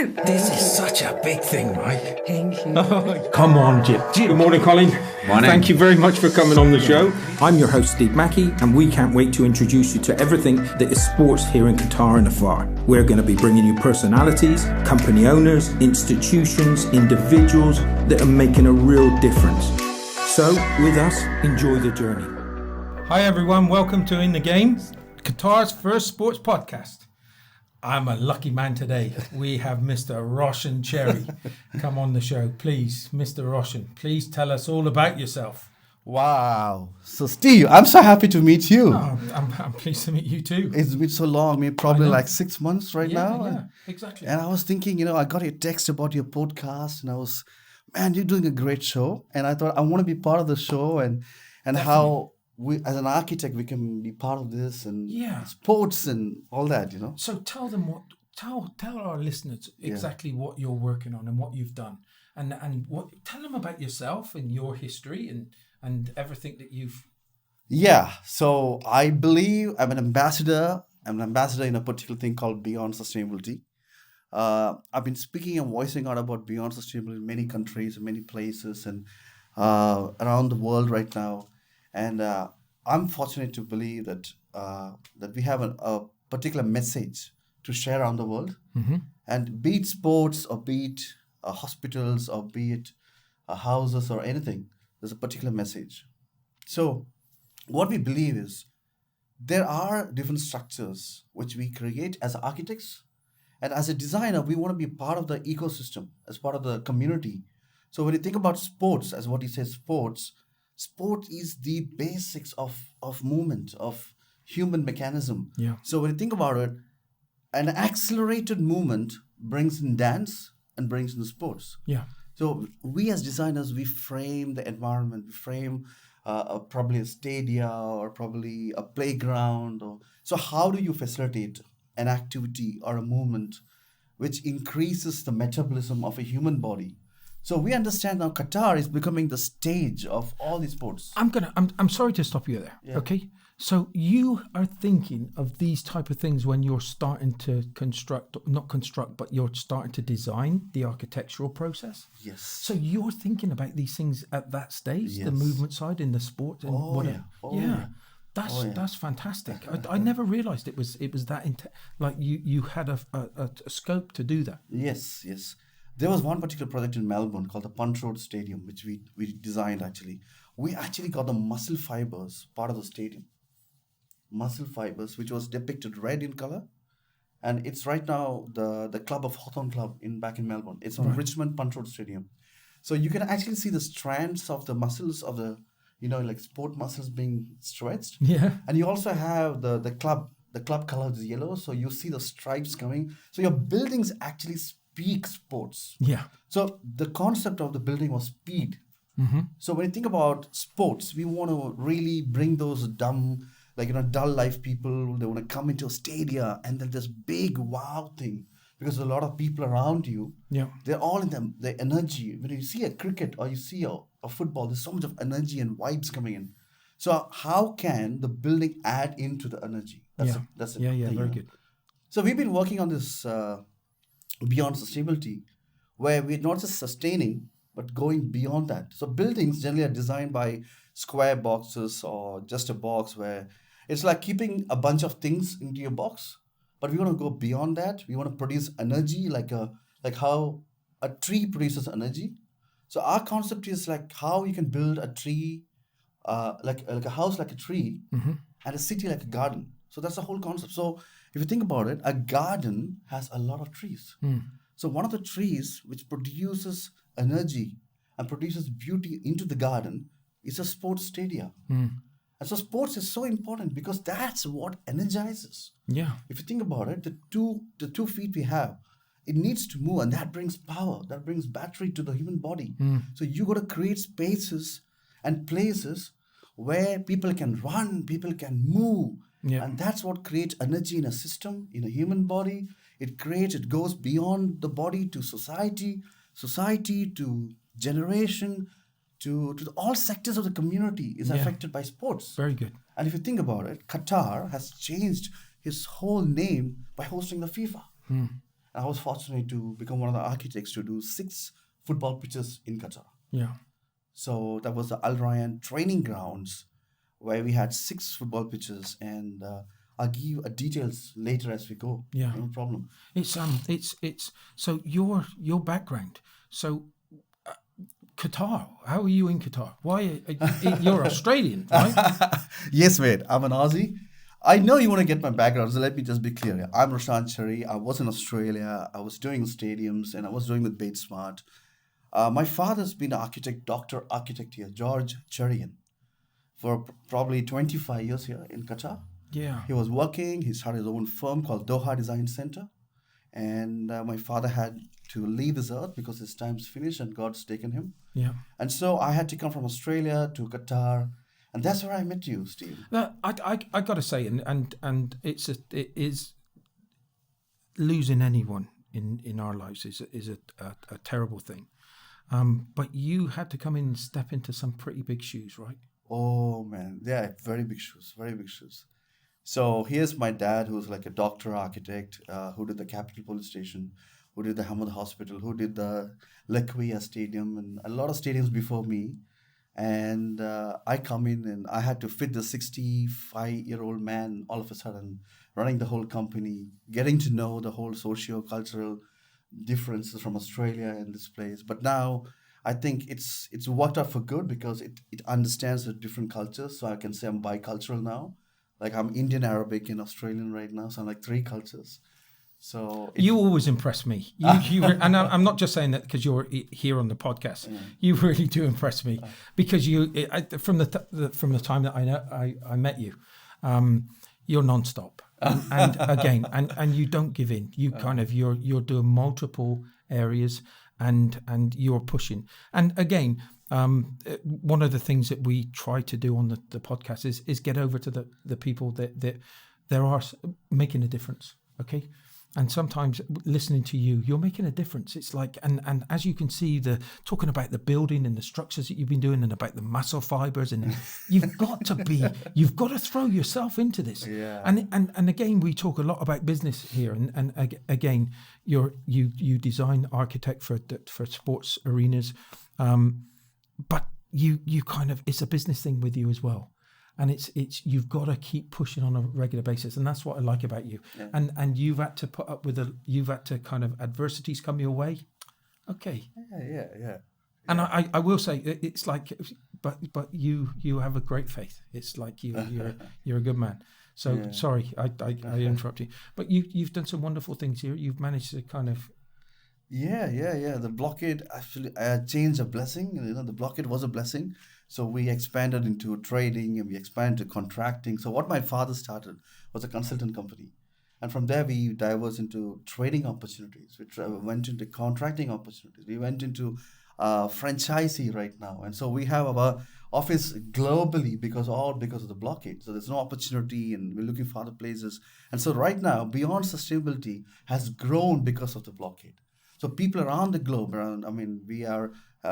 This is such a big thing, Mike. Thank you. Come on, Jim. Good morning, Colin. Morning. Thank you very much for coming on the show. I'm your host, Steve Mackey, and we can't wait to introduce you to everything that is sports here in Qatar and afar. We're going to be bringing you personalities, company owners, institutions, individuals that are making a real difference. So, with us, enjoy the journey. Hi, everyone. Welcome to In the Game, Qatar's first sports podcast. I'm a lucky man today. We have Mr. Roshan Cherri come on the show. Please, Mr. Roshan, please tell us all about yourself. Wow. So, Steve, I'm so happy to meet you. Oh, I'm pleased to meet you too. It's been so long, maybe probably like 6 months now. Yeah, exactly. And I was thinking, I got a text about your podcast and I was, man, you're doing a great show. And I thought I want to be part of the show and how we, as an architect, we can be part of this and sports and all that, So tell them tell our listeners exactly what you're working on and what you've done, and tell them about yourself and your history and everything that you've. Yeah. So I believe I'm an ambassador. I'm an ambassador in a particular thing called Beyond Sustainability. I've been speaking and voicing out about Beyond Sustainability in many countries, many places, and around the world right now. And I'm fortunate to believe that we have a particular message to share around the world. Mm-hmm. And be it sports or be it hospitals or be it houses or anything, there's a particular message. So what we believe is there are different structures which we create as architects. And as a designer, we want to be part of the ecosystem, as part of the community. So when you think about sports, as what you say, sport is the basics of movement, of human mechanism. Yeah. So when you think about it, an accelerated movement brings in dance and brings in sports. Yeah. So we as designers, we frame the environment, we frame probably a stadia or probably a playground. So how do you facilitate an activity or a movement which increases the metabolism of a human body? So we understand now Qatar is becoming the stage of all these sports. I'm sorry to stop you there. Yeah. Okay. So you are thinking of these type of things when you're starting to but you're starting to design the architectural process. Yes. So you're thinking about these things at that stage, the Yes. movement side in the sport and whatever. That's fantastic. I never realized it was that like you had a scope to do that. Yes. There was one particular project in Melbourne called the Punch Road Stadium, which we designed actually. We actually got the muscle fibers part of the stadium. Muscle fibers, which was depicted red in color. And it's right now the club of Hawthorn Club back in Melbourne. It's on Richmond Punch Road Stadium. So you can actually see the strands of the muscles of the, like sport muscles being stretched. Yeah. And you also have the club color is yellow. So you see the stripes coming. So your buildings actually speak sports. Yeah. So the concept of the building was speed. Mm-hmm. So when you think about sports, we want to really bring those dull life people. They want to come into a stadia and then this big wow thing, because a lot of people around you, they're all in the energy. When you see a cricket or you see a football, there's so much of energy and vibes coming in. So how can the building add into the energy? That's the thing, very good. So we've been working on this Beyond Sustainability, where we're not just sustaining, but going beyond that. So buildings generally are designed by square boxes or just a box where it's like keeping a bunch of things into your box. But we want to go beyond that. We want to produce energy like how a tree produces energy. So our concept is like how you can build a tree, like a house like a tree, Mm-hmm. and a city like a garden. So that's the whole concept. So if you think about it, a garden has a lot of trees. Mm. So one of the trees which produces energy and produces beauty into the garden is a sports stadia. Mm. And so sports is so important because that's what energizes. Yeah. If you think about it, the two feet we have, it needs to move, and that brings power, that brings battery to the human body. Mm. So you got to create spaces and places where people can run, people can move. Yeah. And that's what creates energy in a system, in a human body. It goes beyond the body to society to generation, to all sectors of the community is affected by sports. Very good. And if you think about it, Qatar has changed his whole name by hosting the FIFA. And I was fortunate to become one of the architects to do 6 football pitches in Qatar. Yeah. So that was the Al Rayyan training grounds where we had 6 football pitches, and I'll give you details later as we go. Yeah. No problem. It's so your background. So Qatar. How are you in Qatar? Why you're Australian, right? Yes, mate. I'm an Aussie. I know you want to get my background, so let me just be clear. I'm Roshan Cherri. I was in Australia. I was doing stadiums, and I was doing with Bates Smart. My father's been an architect, doctor architect here, George Cherrian, for probably 25 years here in Qatar. Yeah. He was working. He started his own firm called Doha Design Center. And my father had to leave this earth because his time's finished and God's taken him. Yeah. And so I had to come from Australia to Qatar. And that's where I met you, Steve. Now, I got to say, and it is losing anyone in our lives is a terrible thing. But you had to come in and step into some pretty big shoes, right? Oh, man. Yeah, very big shoes, very big shoes. So here's my dad, who's like a doctor architect, who did the Capital Police Station, who did the Hamad Hospital, who did the Lequia Stadium, and a lot of stadiums before me. And I come in and I had to fit the 65-year-old man all of a sudden, running the whole company, getting to know the whole socio-cultural differences from Australia and this place. But now I think it's worked out for good because it understands the different cultures. So I can say I'm bicultural now. Like I'm Indian, Arabic, and Australian right now. So I'm like 3 cultures. So you always impress me. And I'm not just saying that because you're here on the podcast. You really do impress me because from the time that I met you, you're nonstop. And again, and you don't give in. You kind of you're doing multiple areas and you're pushing. And again, one of the things that we try to do on the podcast is get over to the people that there are making a difference. Okay. And sometimes listening to you're making a difference. It's like, and as you can see, talking about the building and the structures that you've been doing and about the muscle fibers, and you've got to throw yourself into this. Yeah. And again, we talk a lot about business here. And again, you design architect for sports arenas, but you kind of, it's a business thing with you as well. And it's you've got to keep pushing on a regular basis, and that's what I like about you. Yeah. And you've had to put up with you've had to kind of adversities come your way. Okay. Yeah. And I will say it's like, but you have a great faith. It's like you're a good man. So sorry, I interrupt you, but you've done some wonderful things here. You've managed to kind of. Yeah. The blockade actually changed a blessing. The blockade was a blessing. So we expanded into trading and we expanded to contracting. So what my father started was a consultant company. And from there, we diverged into trading opportunities. We went into contracting opportunities. We went into franchisee right now. And so we have our office globally because of the blockade. So there's no opportunity and we're looking for other places. And so right now, beyond sustainability has grown because of the blockade. So people around the globe, we are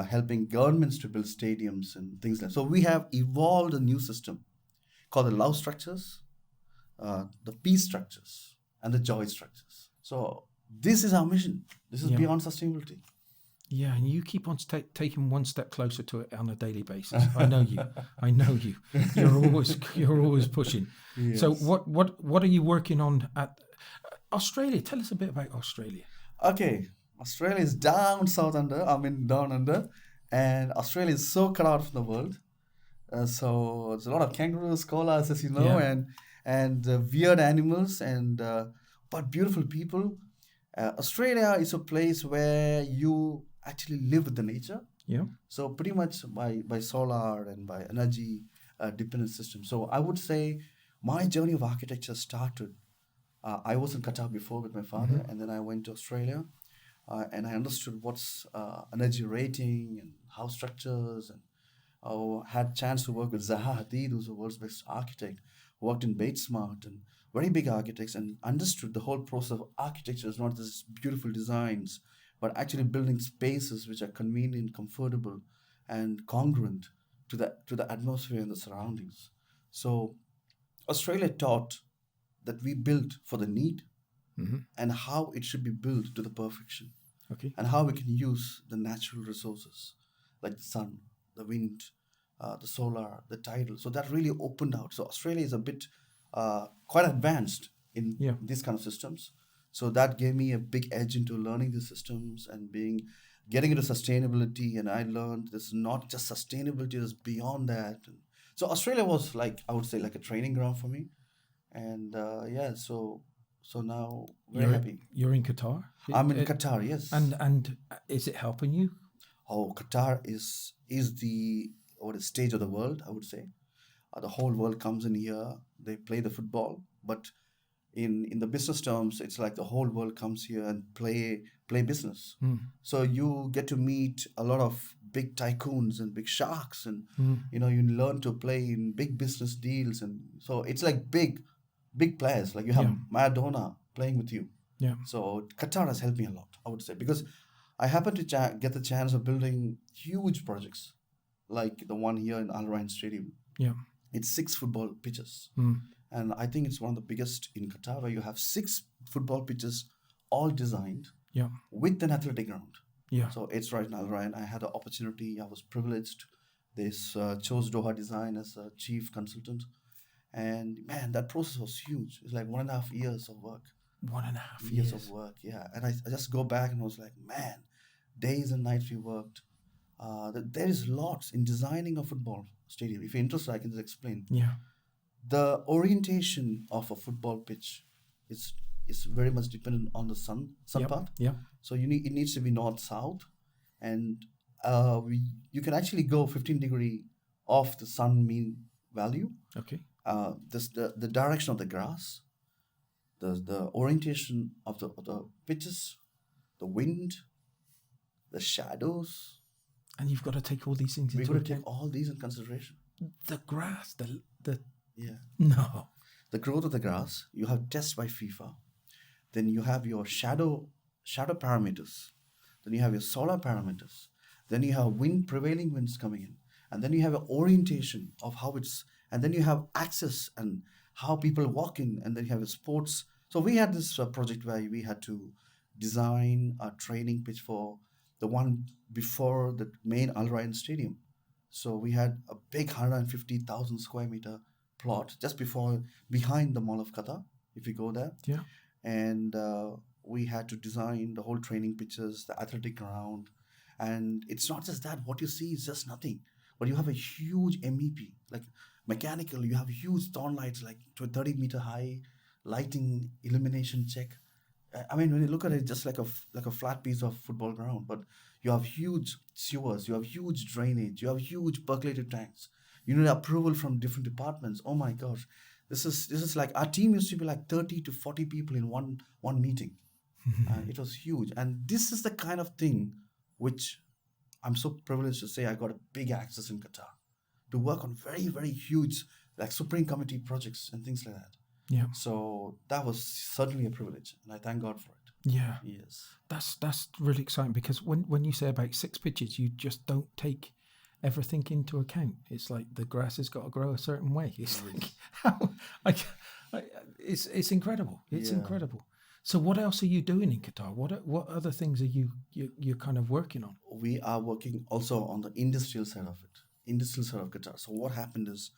helping governments to build stadiums and things like that. So we have evolved a new system called the love structures, the peace structures, and the joy structures. So this is our mission. This is beyond sustainability. Yeah, and you keep on taking one step closer to it on a daily basis. I know you. You're always pushing. Yes. So what are you working on at Australia? Tell us a bit about Australia. Okay. Australia is down under, and Australia is so cut out from the world. So there's a lot of kangaroos, koalas, as you know, and weird animals, but beautiful people. Australia is a place where you actually live with the nature. Yeah. So pretty much by solar and by energy dependent system. So I would say my journey of architecture started. I was in Qatar before with my father, and then I went to Australia. And I understood what's energy rating and house structures, and had chance to work with Zaha Hadid, who's the world's best architect, worked in Bates Smart and very big architects, and understood the whole process of architecture is not just beautiful designs, but actually building spaces which are convenient, comfortable, and congruent to the atmosphere and the surroundings. So Australia taught that we built for the need, and how it should be built to the perfection, Okay. and how we can use the natural resources like the sun, the wind, the solar, the tidal. So that really opened out. So Australia is a bit quite advanced in Yeah. these kind of systems. So that gave me a big edge into learning the systems and getting into sustainability. And I learned this is not just sustainability, it's beyond that. And so Australia was like, I would say, like a training ground for me. And so now very happy. You're in Qatar. I'm in Qatar, yes. And is it helping you? Oh, Qatar is the stage of the world, I would say. The whole world comes in here. They play the football, but in the business terms, it's like the whole world comes here and play business. So you get to meet a lot of big tycoons and big sharks, and you learn to play in big business deals, and so it's like big players. Like you have Maradona playing with you. Yeah. So Qatar has helped me a lot, I would say, because I happen to get the chance of building huge projects, like the one here in Al Ryan Stadium. Yeah. It's 6 football pitches. And I think it's one of the biggest in Qatar, where you have 6 football pitches all designed with an athletic ground. Yeah. So it's right in Al Ryan. I had the opportunity. I was privileged. They chose Doha Design as a chief consultant. And man, that process was huge. It's like 1.5 years of work. 1.5 years of work, yeah. And I just go back and was like, man, days and nights we worked. There is lots in designing a football stadium. If you're interested, I can just explain. Yeah. The orientation of a football pitch is very much dependent on the sun part. Yeah. So it needs to be north-south, and you can actually go 15 degree off the sun mean value. Okay. The direction of the grass, the orientation of the pitches, the wind, the shadows. And you've got to take all these things into We've account. got to take all these in consideration. The grass, the Yeah. no. The growth of the grass, you have tests by FIFA. Then you have your shadow parameters. Then you have your solar parameters. Then you have prevailing winds coming in. And then you have an orientation of how and then you have access and how people walk in. And then you have a sports. So we had this project where we had to design a training pitch for the one before the main Al Ryan Stadium. So we had a big 150,000 square meter plot just behind the Mall of Qatar, if you go there. Yeah. And we had to design the whole training pitches, the athletic ground. And it's not just that. What you see is just nothing. But you have a huge MEP, like mechanical. You have huge thorn lights, like to a 30-meter high, lighting, illumination check. I mean, when you look at it, just like a flat piece of football ground, but you have huge sewers, you have huge drainage, you have huge percolated tanks. You need approval from different departments. Oh my gosh, this is like our team used to be like 30 to 40 people in one meeting. It was huge, and this is the kind of thing which I'm so privileged to say I got a big access in Qatar to work on very, very huge, like Supreme Committee projects and things like that. Yeah. So that was certainly a privilege, and I thank God for it. Yeah. Yes. That's really exciting, because when you say about 6 pitches, you just don't take everything into account. It's like the grass has got to grow a certain way. It's like it's incredible. It's incredible. So what else are you doing in Qatar? What other things are you're kind of working on? We are working also on the industrial side of Qatar. So what happened is,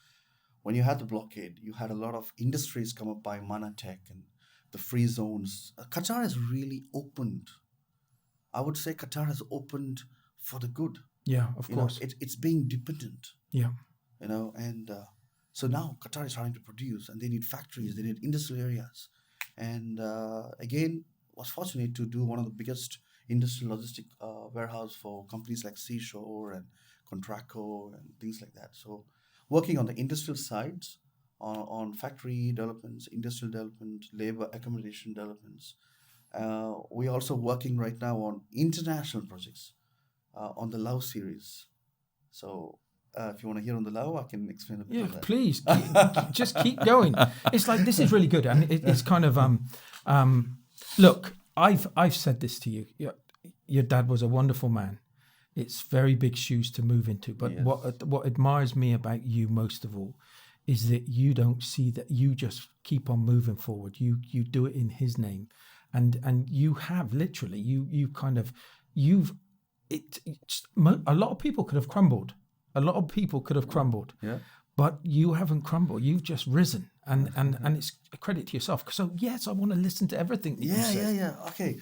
when you had the blockade, you had a lot of industries come up by Manatech and the free zones. Qatar has really opened. I would say Qatar has opened for the good. Yeah, of course. It's being dependent. Yeah. And so now Qatar is trying to produce, and they need factories, they need industrial areas. And again, was fortunate to do one of the biggest industrial logistic warehouse for companies like Seashore and Contraco and things like that. So working on the industrial sides, on factory developments, industrial development, labor accommodation developments. We're also working right now on international projects on the Love series. So if you want to hear on the Love, I can explain a bit of that. Please, just keep going. It's like, this is really good. And it's kind of, look, I've said this to you. Your dad was a wonderful man. It's very big shoes to move into. But Yes. what admires me about you most of all is that you don't see that, you just keep on moving forward. You do it in his name, and you have literally a lot of people could have crumbled. A lot of people could have crumbled. Yeah. But you haven't crumbled. You've just risen, and it's a credit to yourself. So yes, I want to listen to everything that you say. Yeah. Okay.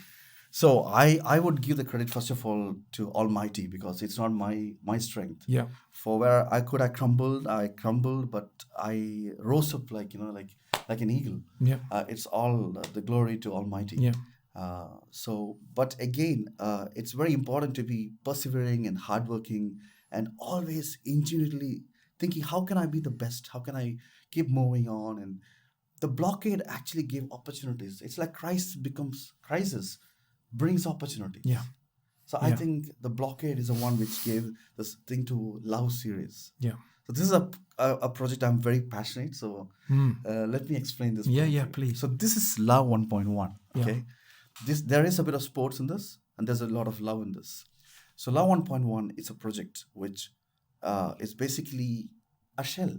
So I would give the credit first of all to Almighty, because it's not my strength. Yeah. For where I crumbled, but I rose up like an eagle. Yeah. It's all the glory to Almighty. Yeah. But again, it's very important to be persevering and hardworking, and always ingenuity thinking, how can I be the best? How can I keep moving on? And the blockade actually gave opportunities. It's like crisis brings opportunities. Yeah. So I think the blockade is the one which gave this thing to Love series. Yeah. So this is a project I'm very passionate. So let me explain this. Yeah, please. So this is Love 1.1. Okay. Yeah. There is a bit of sports in this, and there's a lot of love in this. So Love 1.1 is a project which is basically a shell,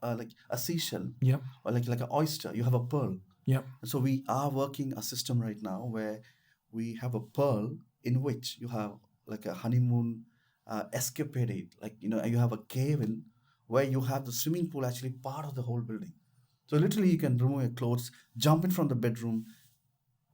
like a seashell, or like an oyster. You have a pearl. Yeah. And so we are working a system right now where we have a pearl in which you have like a honeymoon escapade, you have a cave in where you have the swimming pool actually part of the whole building. So literally you can remove your clothes, jump in from the bedroom,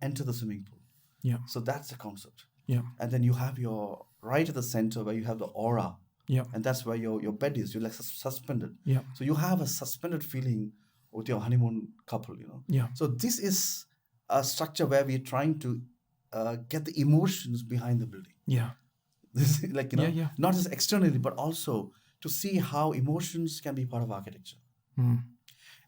enter the swimming pool. Yeah. So that's the concept. Yeah. And then you have your right at the center where you have the aura. Yeah. And that's where your bed is. You're like suspended. Yeah. So you have a suspended feeling with your honeymoon couple, Yeah. So this is a structure where we're trying to get the emotions behind the building. Yeah. This is not just externally, but also to see how emotions can be part of architecture. Mm.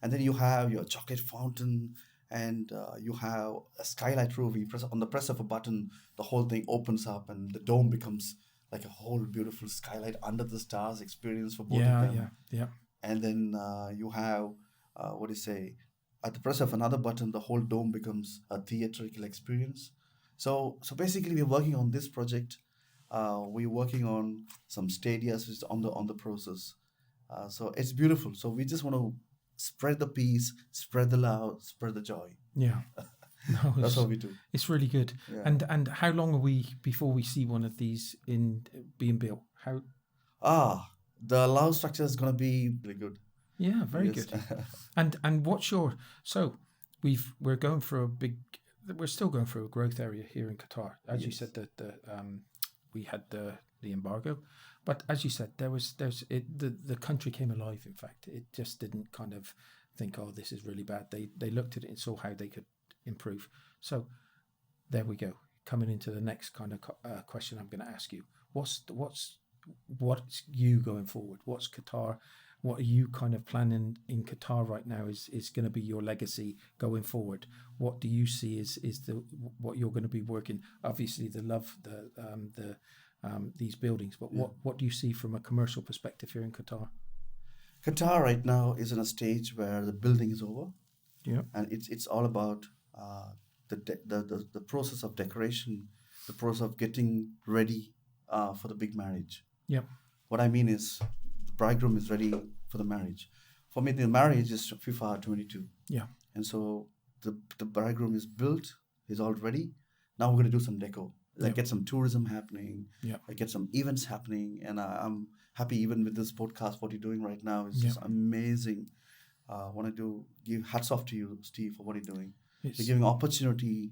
And then you have your chocolate fountain, and you have a skylight roof. You press on the press of a button, the whole thing opens up, and the dome becomes like a whole beautiful skylight under the stars experience for both of them. Yeah. And then you have at the press of another button, the whole dome becomes a theatrical experience. So basically, we're working on this project. We're working on some stadias which is on the process. So it's beautiful. So we just want to spread the peace, spread the love, spread the joy. Yeah. No, That's what we do. It's really good. Yeah. And how long are we before we see one of these in being built? The love structure is gonna be really good. Yeah, very good. And what's your we're going for we're still going through a growth area here in Qatar. As you said that we had the embargo, but as you said, the country came alive. In fact, it just didn't kind of think, oh, this is really bad. They looked at it and saw how they could improve. So there we go. Coming into the next kind of question I'm going to ask you. What's you going forward? What's Qatar? What are you kind of planning in Qatar right now is going to be your legacy going forward? What do you see is what you're going to be working? Obviously, these buildings, but what do you see from a commercial perspective here in Qatar? Qatar right now is in a stage where the building is over. Yeah, and it's all about the process of decoration, the process of getting ready for the big marriage. Yeah. What I mean is, the bridegroom is ready for the marriage. For me, the marriage is FIFA 22. Yeah. And so the bridegroom is built, he's all ready. Now we're going to do some deco, get some tourism happening, get some events happening. And I'm happy even with this podcast, what you're doing right now is just amazing. I want to give hats off to you, Steve, for what you're doing. You're giving opportunity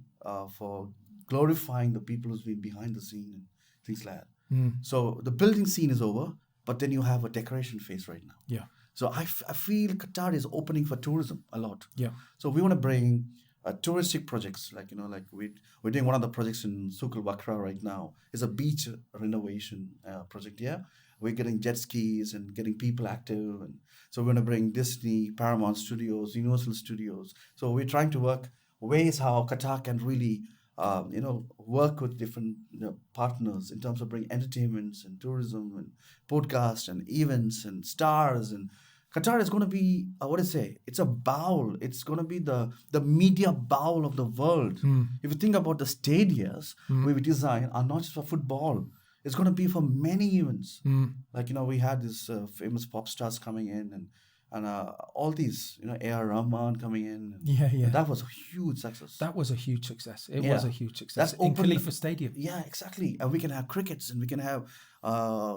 for glorifying the people who's been behind the scene and things like that. So the building scene is over, but then you have a decoration phase right now. Yeah. So I feel Qatar is opening for tourism a lot. Yeah. So we want to bring touristic projects, we're doing one of the projects in Sukul Bakra right now. It's a beach renovation project. Yeah. We're getting jet skis and getting people active. And so we're going to bring Disney, Paramount Studios, Universal Studios. So we're trying to work ways how Qatar can really, work with different partners in terms of bringing entertainments and tourism and podcasts and events and stars. And Qatar is going to be, it's a bowl. It's going to be the media bowl of the world. If you think about the stadiums we design are not just for football. It's going to be for many events. We had this famous pop stars coming in, and and all these, A.R. Rahman coming in. Yeah. That was a huge success. That was a huge success. It Yeah. was a huge success That's in opened Khalifa Stadium. Yeah, exactly. And we can have crickets, and we can have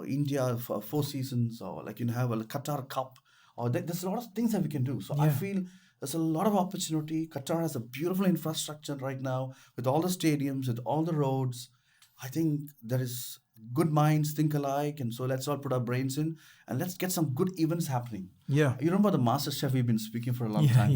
India for 4 seasons, or like have a Qatar Cup, or there's a lot of things that we can do. So I Yeah. feel there's a lot of opportunity. Qatar has a beautiful infrastructure right now with all the stadiums, with all the roads. I think there is good minds think alike, and so let's all put our brains in and let's get some good events happening. Yeah. You remember the Master Chef we've been speaking for a long Yeah, time.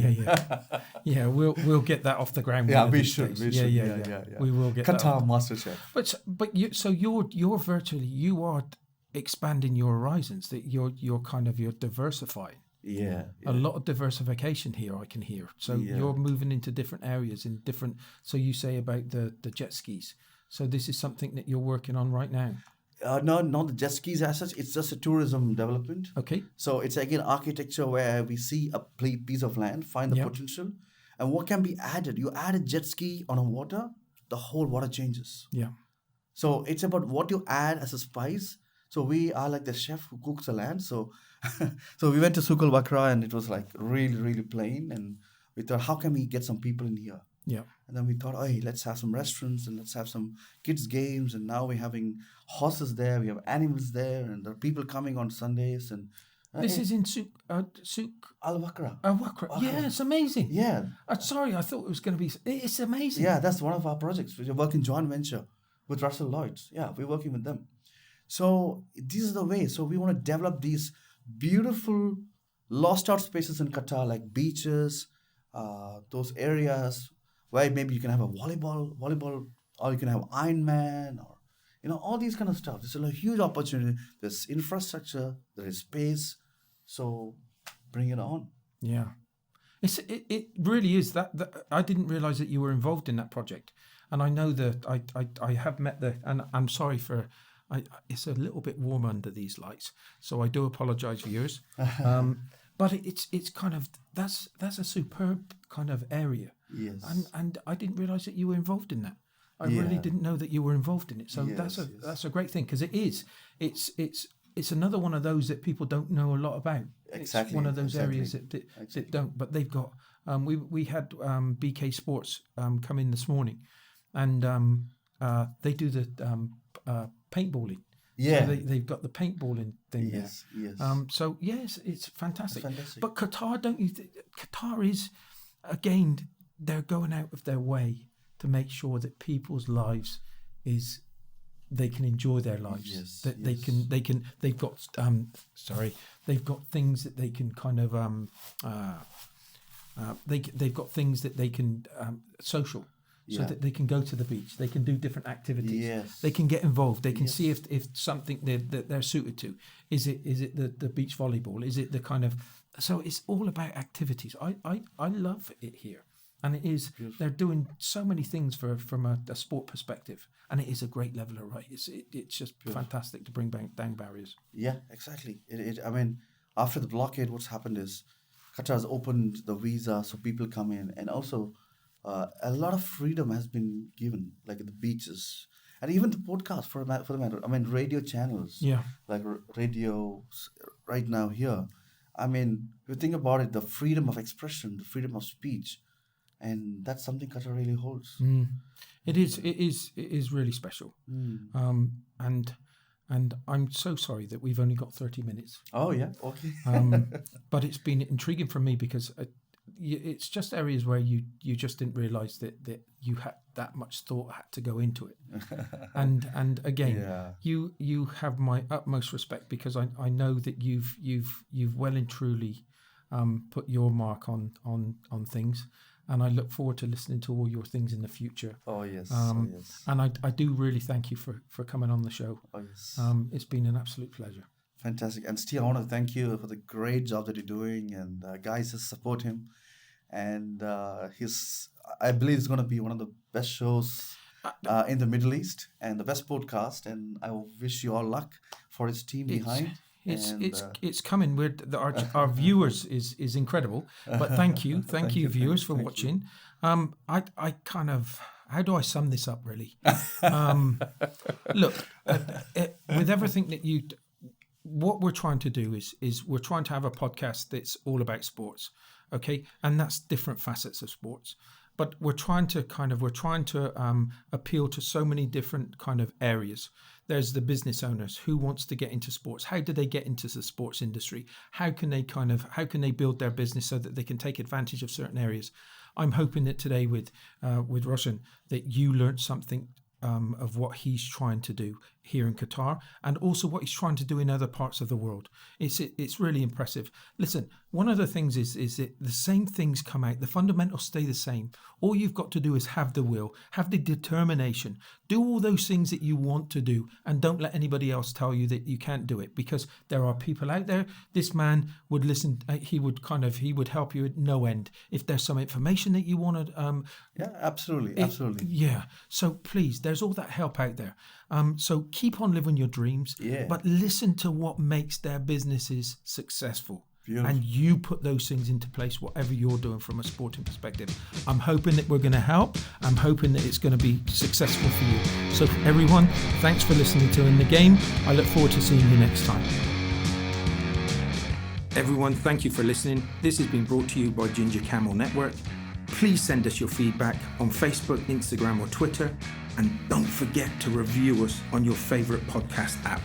yeah. We'll get that off the ground. Yeah, one of we these should. days. We should. Yeah. We will get that Qatar off. Master Chef. But you're virtually, you are expanding your horizons. That you're diversifying. Yeah. A lot of diversification here, I can hear. So you're moving into different areas in different. So you say about the jet skis. So this is something that you're working on right now. No, not the jet skis as such. It's just a tourism development. Okay. So it's again architecture where we see a piece of land, find the Yep. potential, and what can be added. You add a jet ski on a water, the whole water changes. Yeah. So it's about what you add as a spice. So we are like the chef who cooks the land. So, so we went to Sukal Bakra, and it was like really, really plain. And we thought, how can we get some people in here? Yeah. And then we thought, hey, let's have some restaurants and let's have some kids' games. And now we're having horses there, we have animals there, and there are people coming on Sundays. And This is in Souk Al Bakra. Wakra. Yeah, it's amazing. Yeah, Sorry, I thought it was going to be. It's amazing. yeah, that's one of our projects. We're working joint venture with Russell Lloyd's. Yeah, we're working with them. So this is the way. So we want to develop these beautiful lost out spaces in Qatar, like beaches, those areas where maybe you can have a volleyball, or you can have Ironman, or all these kind of stuff. There's a huge opportunity. There's infrastructure, there is space. So bring it on. Yeah. It really is that I didn't realize that you were involved in that project, and I know that I have met and I'm sorry for. It's a little bit warm under these lights, so I do apologise, viewers. But it's kind of that's a superb kind of area. Yes. And I didn't realise that you were involved in that. I really didn't know that you were involved in it. So that's a great thing, because it's another one of those that people don't know a lot about. Exactly. It's one of those areas that don't. But they've got. We had BK Sports come in this morning, and they do the paintballing. Yeah. So they've got the paintballing thing there. Yes. So yes, it's fantastic. It's fantastic. But Qatar, Qatar is, again, they're going out of their way to make sure that people's lives they can enjoy their lives. Yes, That yes. they've got things that they can kind of they've got things that they can social. So Yeah. that they can go to the beach, they can do different activities. Yes. They can get involved. They can Yes. see if something they're suited to. Is it the beach volleyball? Is it the kind of? So it's all about activities. I love it here, and it is. They're doing so many things from a sport perspective, and it is a great leveler, right? It's just fantastic to bring down barriers. Yeah, exactly. I mean, after the blockade, what's happened is Qatar has opened the visa so people come in, and also a lot of freedom has been given, like at the beaches, and even the podcast for the matter. I mean, radio channels, Yeah. like radio right now here. I mean, if you think about it, the freedom of expression, the freedom of speech, and that's something Qatar really holds. It is really special. And I'm so sorry that we've only got 30 minutes. Oh yeah, okay. But it's been intriguing for me because it's just areas where you just didn't realise that you had that much thought had to go into it. and again, Yeah. you have my utmost respect, because I know that you've well and truly put your mark on things, and I look forward to listening to all your things in the future. Oh yes. Yes. And I do really thank you for coming on the show. Oh yes. It's been an absolute pleasure. Fantastic. And Steve, I want to thank you for the great job that you're doing, and guys, just support him. And I believe it's going to be one of the best shows in the Middle East and the best podcast. And I wish you all luck for his team behind. It's coming. Our viewers is incredible. But thank you, viewers, for watching. I kind of, how do I sum this up really? Look, with everything that what we're trying to do is we're trying to have a podcast that's all about sports, okay, and that's different facets of sports. But we're trying to appeal to so many different kind of areas. There's the business owners who wants to get into sports. How do they get into the sports industry? How can they build their business so that they can take advantage of certain areas? I'm hoping that today with Roshan that you learned something of what he's trying to do here in Qatar, and also what he's trying to do in other parts of the world. It's really impressive. Listen, one of the things is that the same things come out. The fundamentals stay the same. All you've got to do is have the will, have the determination, do all those things that you want to do, and don't let anybody else tell you that you can't do it, because there are people out there. This man would listen. He would help you at no end. If there's some information that you wanted, Yeah, absolutely. Yeah. So please, there's all that help out there. So keep on living your dreams, Yeah. but listen to what makes their businesses successful. Beautiful. And you put those things into place, whatever you're doing from a sporting perspective. I'm hoping that we're going to help. I'm hoping that it's going to be successful for you. So everyone, thanks for listening to In The Game. I look forward to seeing you next time. Everyone, thank you for listening. This has been brought to you by Ginger Camel Network. Please send us your feedback on Facebook, Instagram or Twitter. And don't forget to review us on your favourite podcast app.